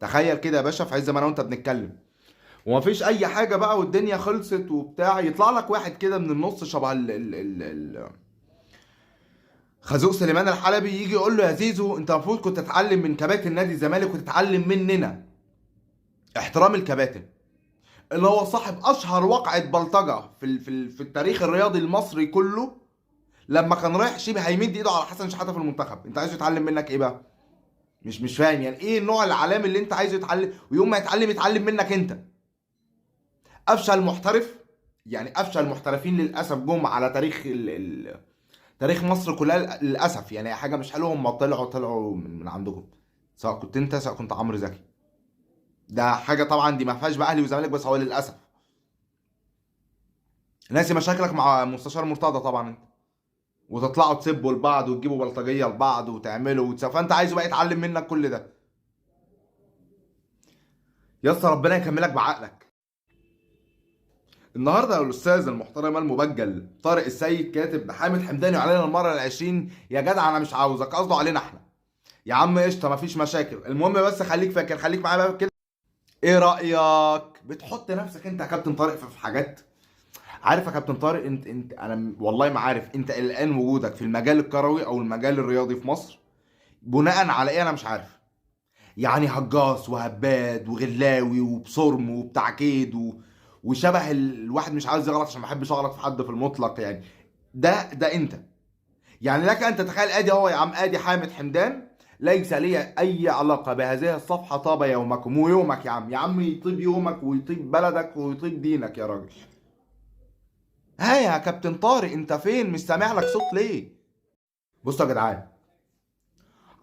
تخيل كده يا باشا، في عز ما انا وانت بنتكلم ومفيش اي حاجه بقى والدنيا خلصت وبتاع، يطلع لك واحد كده من النص شبه خازوق سليمان الحلبي، يجي يقول له يا زيزو انت المفروض كنت تتعلم من كباتن نادي الزمالك وتتعلم مننا احترام الكباتن، اللي هو صاحب اشهر وقعه بلطجه في التاريخ الرياضي المصري كله، لما كان رايح شبه هيمد ايده على حسن شحاته في المنتخب. انت عايزه يتعلم منك ايه بقى؟ مش فاهم يعني ايه النوع العلامي اللي انت عايزه يتعلم، ويوم ما يتعلم يتعلم منك انت. افشل محترف، يعني افشل محترفين للاسف جم على تاريخ تاريخ مصر كلها للاسف، يعني حاجه مش حلوه، هم طلعوا من عندكم، سواء كنت انت سواء كنت عمرو زكي. ده حاجه طبعا دي ما فيهاش بقى اهلي وزمالك بس، هو للاسف. ناسي مشاكلك مع مستشار مرتضى طبعا انت، وتطلعوا تسبوا لبعض وتجيبوا بلطجيه لبعض وتعملوا فانت عايزه بقى يتعلم منك كل ده. يا اسطى ربنا يكملك بعقلك. النهارده الاستاذ المحترم المبجل طارق السيد كاتب حامد حمداني علينا المره العشرين، يا جدع انا مش عاوزك، قصده علينا احنا. يا عم قشطه مفيش مشاكل، المهم بس خليك فاكر، خليك معايا بقى كده. ايه رايك بتحط نفسك انت يا كابتن طارق في حاجات؟ عارف يا كابتن طارق، انت انا والله ما عارف انت الان وجودك في المجال الكروي او المجال الرياضي في مصر بناء على ايه، انا مش عارف. يعني هجاص وهباد وغلاوي وبصرم وبتاع كيد وشبه الواحد مش عاوز يغلط عشان ما بحبش اغلط في حد في المطلق يعني. ده انت. يعني لك ان تتخيل ادي هو يا عم، ادي حامد حمدان، ليس لي اي علاقه بهذه الصفحه، طاب يومكم ويومك يا عم، يا عم يطيب يومك ويطيب بلدك ويطيب دينك يا راجل. ها يا كابتن طارق انت فين؟ مش سامع لك صوت ليه؟ بصوا يا جدعان،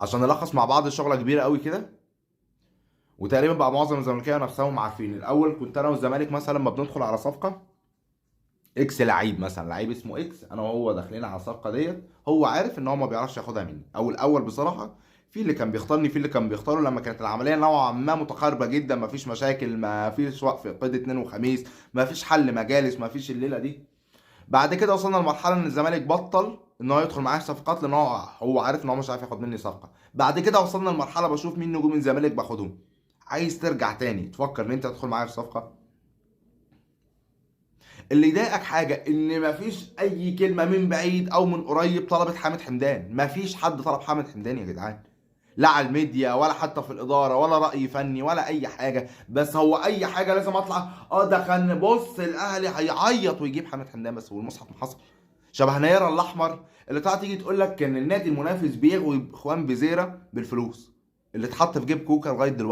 عشان نلخص مع بعض الشغله كبيره قوي كده، وتقريبا بقى معظم الزمالكيه نفسهم عارفين. الاول كنت انا والزمالك مثلا لما بندخل على صفقه اكس لعيب، مثلا لعيب اسمه اكس، انا وهو داخلين على الصفقه ديت، هو عارف ان هو ما بيعرفش ياخدها مني، او الاول بصراحه في اللي كان بيختارني في اللي كان بيختاره لما كانت العمليه نوعا ما متقاربه جدا، ما فيش مشاكل، ما فيش وقف قيد اثنين وخميس، ما فيش حل مجالس، ما فيش الليله دي. بعد كده وصلنا لمرحله ان الزمالك بطل ان هو يدخل معايا في صفقات، لان هو عارف ان هو مش عارف ياخد مني صفقه. بعد كده وصلنا لمرحله بشوف مين نجوم الزمالك باخدهم. عايز ترجع تاني تفكر ان انت تدخل معايا في صفقه؟ اللي يضايقك حاجه ان مفيش اي كلمه من بعيد او من قريب طلبت حامد حمدان، مفيش حد طلب حامد حمدان يا جدعان، لا على الميديا ولا حتى في الاداره ولا راي فني ولا اي حاجه. بس هو اي حاجه لازم اطلع ده كان بص الاهلي هيعيط ويجيب حامد حمدان بس، والمصحف ما حصل. شبه نيره الاحمر اللي طلعت تيجي تقول لك ان النادي المنافس بيغوي اخوان بزيره بالفلوس اللي اتحط في جيب كوكا لغايه دلوقتي.